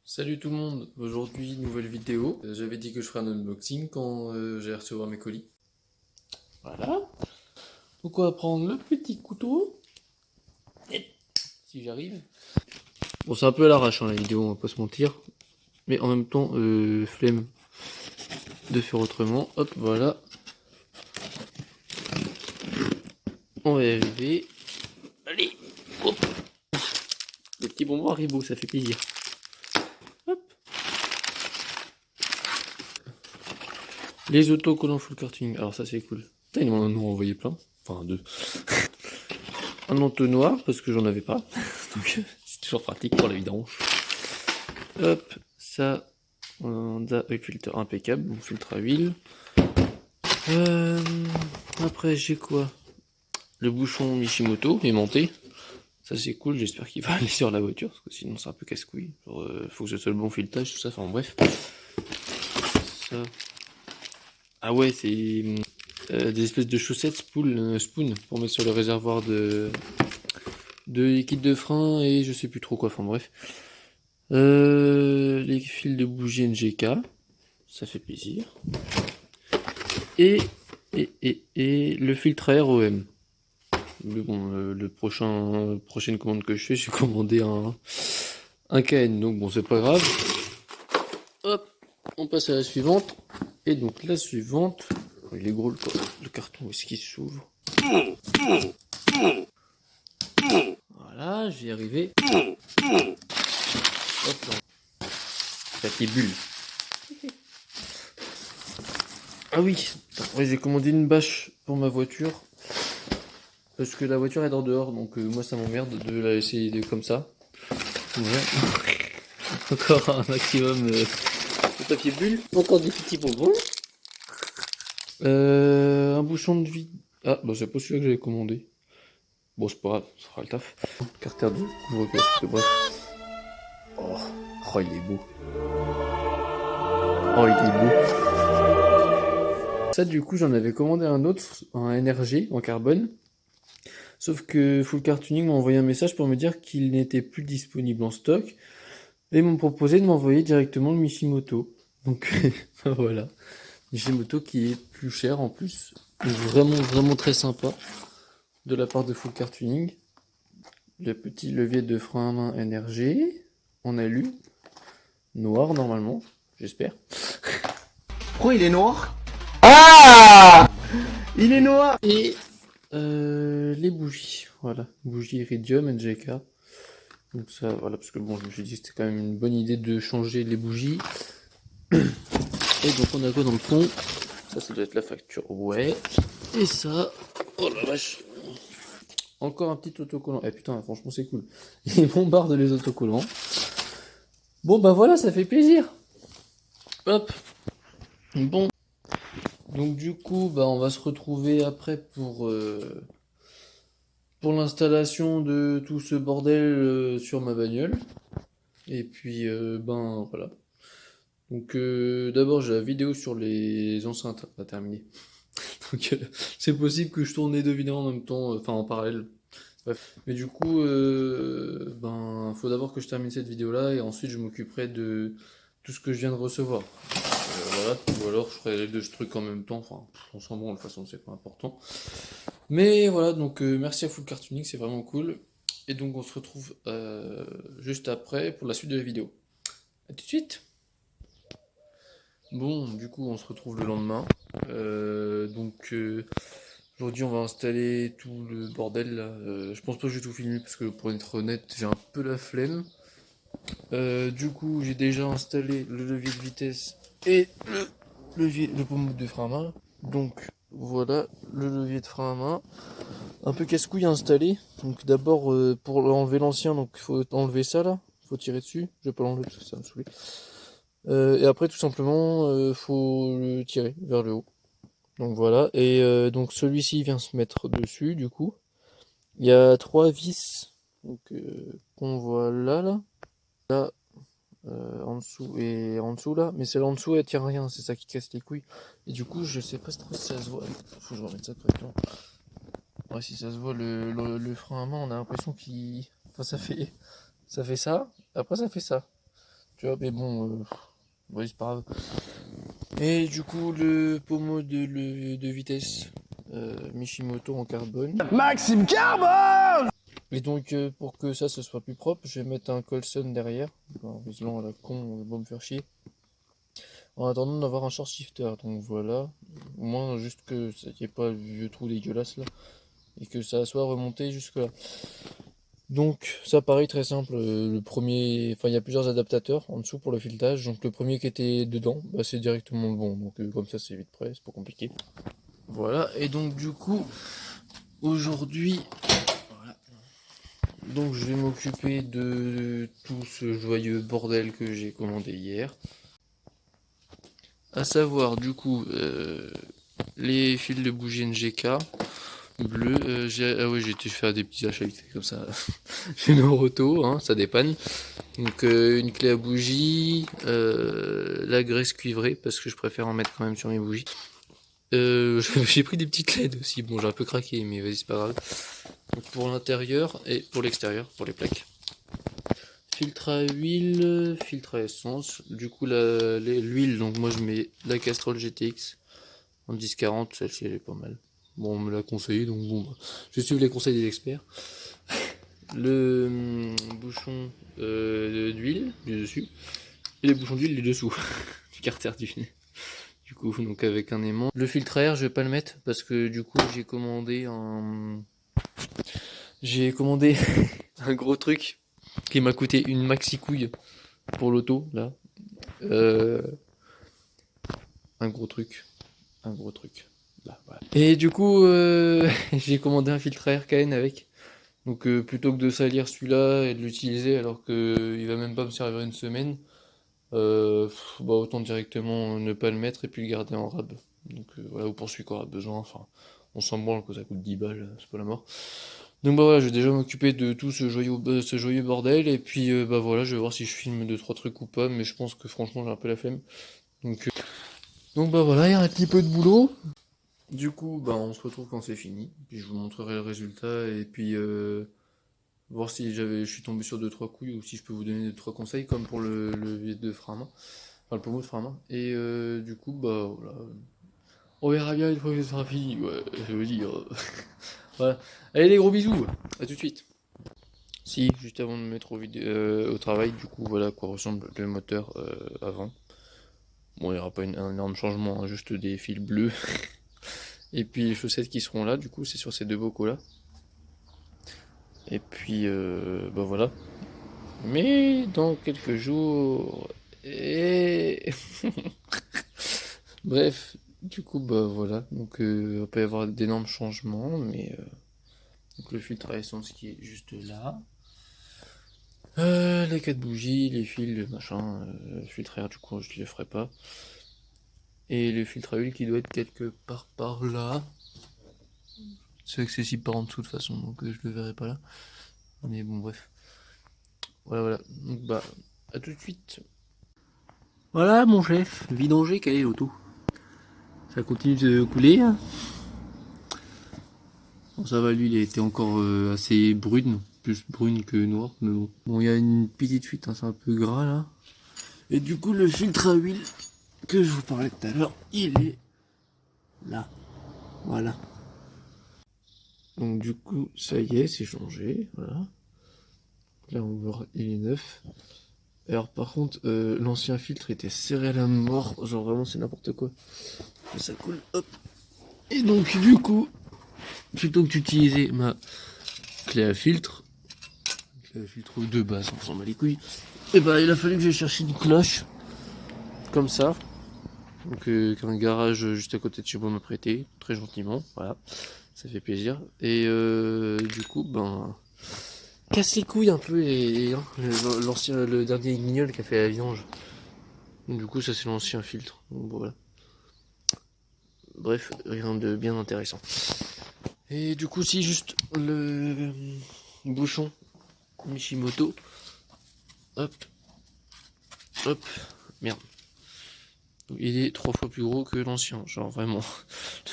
Salut tout le monde, aujourd'hui nouvelle vidéo. J'avais dit que je ferais un unboxing quand j'ai recevoir mes colis. Voilà. Donc on va prendre le petit couteau. Si j'arrive. Bon, c'est un peu à l'arrache la vidéo, on va pas se mentir. Mais en même temps, flemme de faire autrement. Hop, voilà. On va y arriver. Allez, hop. Des petits bonbons Haribo, ça fait plaisir. Hop. Les autocollants full cartooning, alors ça c'est cool. Putain, ils m'en ont envoyé plein. Enfin, deux. Un entonnoir, parce que j'en avais pas. Donc c'est toujours pratique pour la vidange. Hop, ça, on a un filtre impeccable, bon filtre à huile. Après j'ai quoi? Le bouchon Mishimoto aimanté. Ça c'est cool, j'espère qu'il va aller sur la voiture, parce que sinon c'est un peu casse-couille. Faut que ce soit le bon filetage, tout ça, enfin bref. Ça. Ah ouais, c'est des espèces de chaussettes spoon pour mettre sur le réservoir de liquide de frein et je sais plus trop quoi, enfin bref. Les fils de bougie NGK, ça fait plaisir. Et le filtre à ROM. Mais bon, prochaine commande que je fais, j'ai commandé un KN, donc bon, c'est pas grave. Hop, on passe à la suivante. Et donc la suivante, il est gros le carton, est-ce qu'il s'ouvre? Voilà, je vais y arriver. Hop là. Papier bulle. Ah oui, ouais, j'ai commandé une bâche pour ma voiture. Parce que la voiture est en dehors, donc moi ça m'emmerde de la laisser comme ça. Ouais. Encore un maximum de papier bulle. Encore des petits bonbons. Un bouchon de vide. Ah, bah c'est pas celui-là que j'avais commandé. Bon, c'est pas grave, ça fera le taf. Carter de couvre-casque, bref. Oh, oh, il est beau. Oh, il est beau. Ça, du coup, j'en avais commandé un autre, un NRG en carbone. Sauf que Full Cartooning m'a envoyé un message pour me dire qu'il n'était plus disponible en stock. Et ils m'ont proposé de m'envoyer directement le Mishimoto. Donc voilà. Mishimoto qui est plus cher en plus. Vraiment très sympa. De la part de Full Cartooning. Le petit levier de frein à main NRG. En alu. Noir normalement. J'espère. Pourquoi il est noir? Ah! Il est noir! Et les bougies. Voilà. Bougie Iridium NGK. Donc ça, voilà, parce que bon, je me suis dit que c'était quand même une bonne idée de changer les bougies. Et donc on a quoi dans le fond? Ça doit être la facture, ouais. Et ça, oh la vache. Encore un petit autocollant. Eh putain, franchement c'est cool. Ils bombardent les autocollants. Bon bah voilà, ça fait plaisir. Hop. Bon. Donc du coup, bah on va se retrouver après pour l'installation de tout ce bordel sur ma bagnole. Et puis ben voilà. Donc d'abord j'ai la vidéo sur les enceintes à terminer. Donc c'est possible que je tourne les deux vidéos en même temps, enfin en parallèle. Bref. Mais du coup, ben faut d'abord que je termine cette vidéo là et ensuite je m'occuperai de tout ce que je viens de recevoir. Voilà. Ou alors je ferai les deux trucs en même temps. Enfin, on s'en bon, de toute façon c'est pas important. Mais voilà, donc merci à Full Cartooning, c'est vraiment cool. Et donc on se retrouve juste après pour la suite de la vidéo. A tout de suite. Bon, du coup, on se retrouve le lendemain. Aujourd'hui, on va installer tout le bordel là. Je pense pas que je vais tout filmer parce que pour être honnête, j'ai un peu la flemme. Du coup, j'ai déjà installé le levier de vitesse et le pommeau de frein à main. Donc voilà, le levier de frein à main. Un peu casse-couille à installer. Donc d'abord, pour enlever l'ancien, donc il faut enlever ça là. Faut tirer dessus. Je vais pas l'enlever parce que ça va me saouler. Et après, tout simplement, faut le tirer vers le haut. Donc voilà. Et donc celui-ci vient se mettre dessus, du coup. Il y a trois vis donc, qu'on voit là, en dessous et en dessous là. Mais celle en dessous, elle tient rien. C'est ça qui casse les couilles. Et du coup, je sais pas trop si ça se voit. Faut que je remette ça correctement. Ouais, si ça se voit, le frein à main, on a l'impression qu'il... Enfin, ça fait ça. Après, ça fait ça. tu vois, mais bon, ouais, c'est pas grave. Et du coup, le pommeau de vitesse Mishimoto en carbone. Maxime Carbone. Et donc, pour que ça, ce soit plus propre, je vais mettre un Colson derrière. En visualisant à la con, va me faire chier. En attendant d'avoir un short shifter, donc voilà. Au moins, juste que ça n'y ait pas le vieux trou dégueulasse là. Et que ça soit remonté jusque là. Donc, ça paraît très simple. Le premier, enfin, il y a plusieurs adaptateurs en dessous pour le filetage. Donc, le premier qui était dedans, bah, c'est directement le bon. Donc, comme ça, c'est vite prêt, c'est pas compliqué. Voilà. Et donc, du coup, aujourd'hui, voilà. Donc, je vais m'occuper de tout ce joyeux bordel que j'ai commandé hier. À savoir, du coup, les fils de bougie NGK bleu. Ah ouais, j'ai été faire des petits achats vite fait comme ça. Chez Noroto, hein, ça dépanne. Donc une clé à bougie, la graisse cuivrée parce que je préfère en mettre quand même sur mes bougies. J'ai pris des petites LED aussi. Bon, j'ai un peu craqué, mais vas-y, c'est pas grave. Donc pour l'intérieur et pour l'extérieur, pour les plaques. Filtre à huile, filtre à essence. Du coup, l'huile, donc moi je mets la Castrol GTX en 1040. Celle-ci elle est pas mal. Bon, on me l'a conseillé, donc bon, bah, je suis les conseils des experts. Le bouchon d'huile du dessus et les bouchons d'huile du dessous du carter du coup, donc avec un aimant. Le filtre à air, je vais pas le mettre parce que du coup, j'ai commandé un gros truc qui m'a coûté une maxi couille pour l'auto là. Euh, un gros truc, un gros truc. Là, voilà. Et du coup, j'ai commandé un filtre à air KN avec. Donc plutôt que de salir celui-là et de l'utiliser alors que il va même pas me servir une semaine, bah autant directement ne pas le mettre et puis le garder en rab. Donc voilà, ou pour celui qui aura besoin, enfin on s'en branle que ça coûte 10 balles, c'est pas la mort. Donc bah voilà, je vais déjà m'occuper de tout ce joyeux bordel et puis bah voilà, je vais voir si je filme 2-3 trucs ou pas, mais je pense que franchement j'ai un peu la flemme. Donc bah voilà, il y a un petit peu de boulot. Du coup, bah on se retrouve quand c'est fini, puis je vous montrerai le résultat et puis voir si je suis tombé sur 2-3 couilles ou si je peux vous donner 2-3 conseils comme pour le vide de frein à main, enfin le pommeau de frein à main. Et du coup, bah voilà. On verra bien une fois que ce sera fini, ouais, je veux dire. Voilà. Allez les gros bisous, à tout de suite. Si, juste avant de me mettre au travail, du coup voilà à quoi ressemble le moteur avant. Bon, il n'y aura pas un énorme changement, hein, juste des fils bleus. Et puis les chaussettes qui seront là, du coup c'est sur ces deux bocaux là. Et puis bah voilà. Mais dans quelques jours. Et... Bref, du coup, bah voilà. Donc, il va pas y avoir d'énormes changements, mais. Donc, le filtre à essence qui est juste là. Les 4 bougies, les fils, le machin. Le filtre à air, du coup, je le ferai pas. Et le filtre à huile qui doit être quelque part par là. C'est accessible par en dessous de toute façon, donc je le verrai pas là. Mais bon, bref. Voilà, voilà. Donc, bah, à tout de suite. Voilà mon chef, vidanger, quelle est l'auto? Ça continue de couler hein. Bon ça va, lui il était encore assez brune, plus brune que noire, mais bon. Bon il y a une petite fuite, hein, c'est un peu gras là. Et du coup le filtre à huile que je vous parlais tout à l'heure, il est là. Voilà. Donc du coup ça y est, c'est changé, voilà. Là on voit il est neuf. Alors par contre l'ancien filtre était serré à la mort, genre vraiment c'est n'importe quoi. Ça coule, hop. Et donc du coup, plutôt que d'utiliser ma clé à filtre de base, on s'en bat les couilles, et bah il a fallu que j'ai cherché une cloche, comme ça, donc qu'un garage juste à côté de chez moi m'a prêté, très gentiment, voilà, ça fait plaisir, et du coup, ben, casse les couilles un peu, le dernier guignol qui a fait la vidange, donc du coup ça c'est l'ancien filtre, donc voilà. Bref, rien de bien intéressant. Et du coup, si juste le bouchon Mishimoto, hop, hop, merde. Il est 3 fois plus gros que l'ancien, genre vraiment.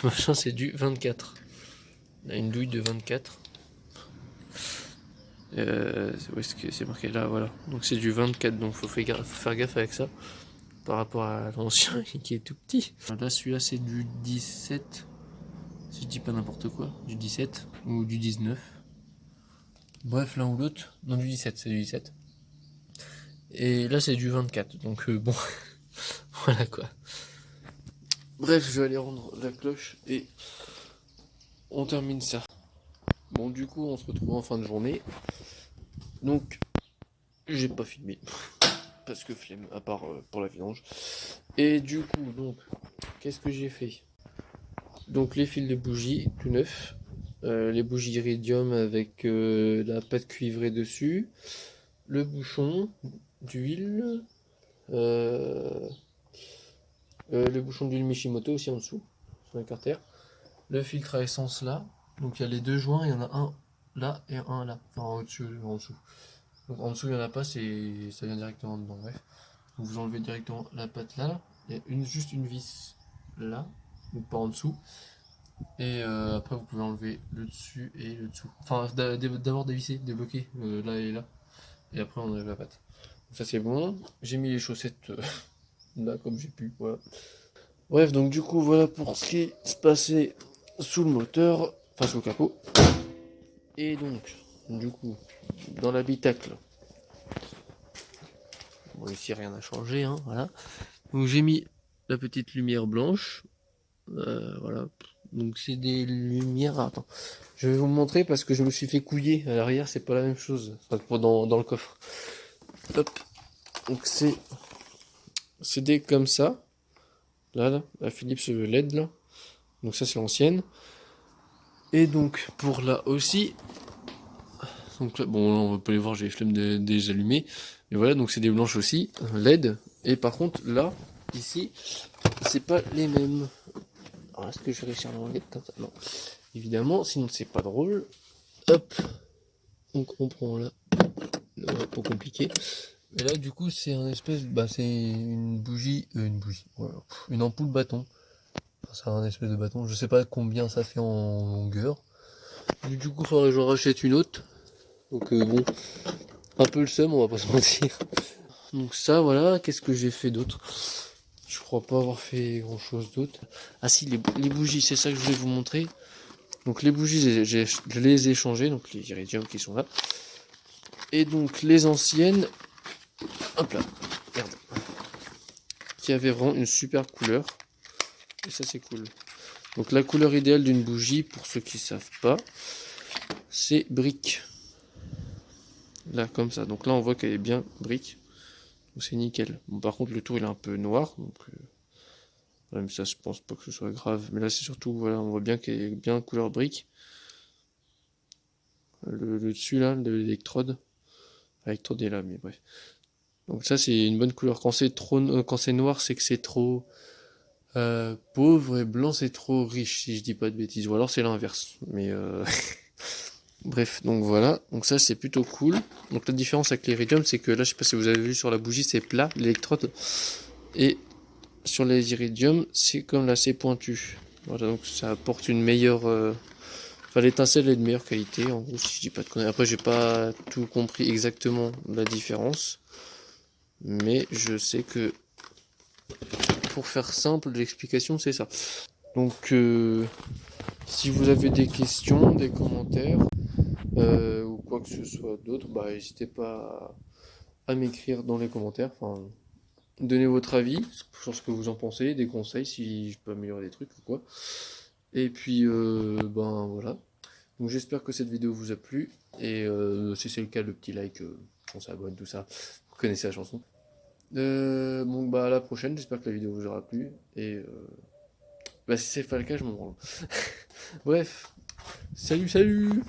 Le machin c'est du 24. On a une douille de 24. C'est marqué là, voilà. Donc c'est du 24, donc faut faire gaffe avec ça. Par rapport à l'ancien qui est tout petit. Là, celui-là, c'est du 17. Si je dis pas n'importe quoi. Du 17 ou du 19. Bref, l'un ou l'autre. Non, du 17, c'est du 17. Et là, c'est du 24. Donc, bon. Voilà quoi. Bref, je vais aller rendre la cloche et on termine ça. Bon, du coup, on se retrouve en fin de journée. Donc, j'ai pas filmé. Parce que flemme, à part pour la vidange. Et du coup, donc, qu'est-ce que j'ai fait? Donc, les fils de bougies, tout neuf. Les bougies iridium avec la pâte cuivrée dessus. Le bouchon d'huile. Euh, le bouchon d'huile Mishimoto aussi en dessous, sur la carter. Le filtre à essence là. Donc il y a les deux joints, il y en a un là et un là. Enfin au-dessus, en dessous. Donc en dessous il n'y en a pas, ça vient directement dedans. Bref. Donc vous enlevez directement la pâte là. Il y a juste une vis là, donc pas en dessous. Et après vous pouvez enlever le dessus et le dessous. Enfin d'abord dévisser, débloquer là et là. Et après on enlève la pâte. Donc ça c'est bon. J'ai mis les chaussettes là comme j'ai pu. Voilà. Bref, donc du coup, voilà pour ce qui se passait sous le moteur, enfin sous le capot. Et donc, du coup, dans l'habitacle, bon, ici rien n'a changé, hein, voilà. Donc j'ai mis la petite lumière blanche, voilà. Donc c'est des lumières, attends, je vais vous montrer parce que je me suis fait couiller à l'arrière, c'est pas la même chose, enfin, dans le coffre. Hop, donc c'est des comme ça, là, la Philips LED, là. Donc ça c'est l'ancienne. Et donc pour là aussi, donc là, bon on peut les voir, j'ai les flemmes de les allumer. Mais voilà, donc c'est des blanches aussi, LED. Et par contre là, ici, c'est pas les mêmes. Alors est-ce que je vais réussir à l'enlever comme ça? Non. Évidemment, sinon c'est pas drôle. Hop. Donc on prend là. Pas compliqué. Et là du coup c'est un espèce. Bah c'est une bougie. Voilà. Une ampoule bâton. Enfin, c'est un espèce de bâton. Je sais pas combien ça fait en longueur. Du coup, faudrait que j'en rachète une autre. Donc bon, un peu le seum, on va pas se mentir. Donc ça, voilà. Qu'est-ce que j'ai fait d'autre? Je crois pas avoir fait grand chose d'autre. Ah si, les bougies, c'est ça que je voulais vous montrer. Donc les bougies, je les ai changées, donc les iridium qui sont là. Et donc les anciennes, hop là, merde, qui avaient vraiment une super couleur. Et ça c'est cool. Donc la couleur idéale d'une bougie, pour ceux qui savent pas, c'est brique. Là comme ça. Donc là on voit qu'elle est bien brique. Donc c'est nickel. Bon, par contre le tour il est un peu noir. Donc mais ça je pense pas que ce soit grave. Mais là c'est surtout, voilà, on voit bien qu'elle est bien couleur brique. Le dessus là, l'électrode. L'électrode est là, mais bref. Donc ça c'est une bonne couleur. Quand c'est noir, c'est que c'est trop pauvre, et blanc c'est trop riche, si je dis pas de bêtises. Ou alors c'est l'inverse. Mais bref, donc voilà. Donc ça c'est plutôt cool. Donc la différence avec l'iridium, c'est que là, je sais pas si vous avez vu sur la bougie, c'est plat, l'électrode. Et sur les iridium, c'est comme là, c'est pointu. Voilà, donc ça apporte une meilleure. Enfin, l'étincelle est de meilleure qualité, en gros, si je dis pas de conneries. Après, j'ai pas tout compris exactement la différence. Mais je sais que, pour faire simple, l'explication, c'est ça. Donc, si vous avez des questions, des commentaires, ou quoi que ce soit d'autre, bah, n'hésitez pas à m'écrire dans les commentaires. Enfin, donnez votre avis sur ce que vous en pensez, des conseils si je peux améliorer des trucs ou quoi. Et puis, ben voilà. Donc j'espère que cette vidéo vous a plu. Et si c'est le cas, le petit like, on s'abonne, tout ça. Vous connaissez la chanson. Bon bah à la prochaine, j'espère que la vidéo vous aura plu. Et bah si c'est pas le cas, je m'en branle. Bref, salut.